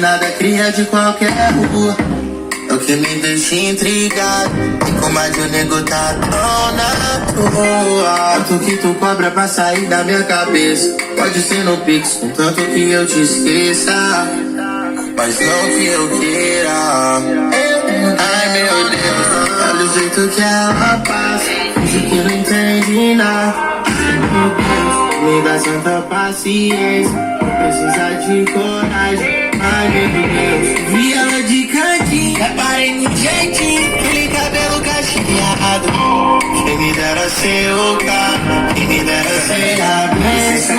nada cria de qualquer rua. É o que me deixa intrigado. E como a de o nego tá tão na tua. Quanto que tu cobra pra sair da minha cabeça? Pode ser no Pix, contanto que eu te esqueça, mas não que eu queira. Ai meu Deus, olha o jeito que ela passa, finge que não entende nada. Ai meu Deus, me dá santa paciência, precisa de coragem. Ai meu Deus, vi ela de cantinho, reparei no jeitinho, aquele cabelo cacheado. Quem me dera ser o cara, quem me dera ser a bênção.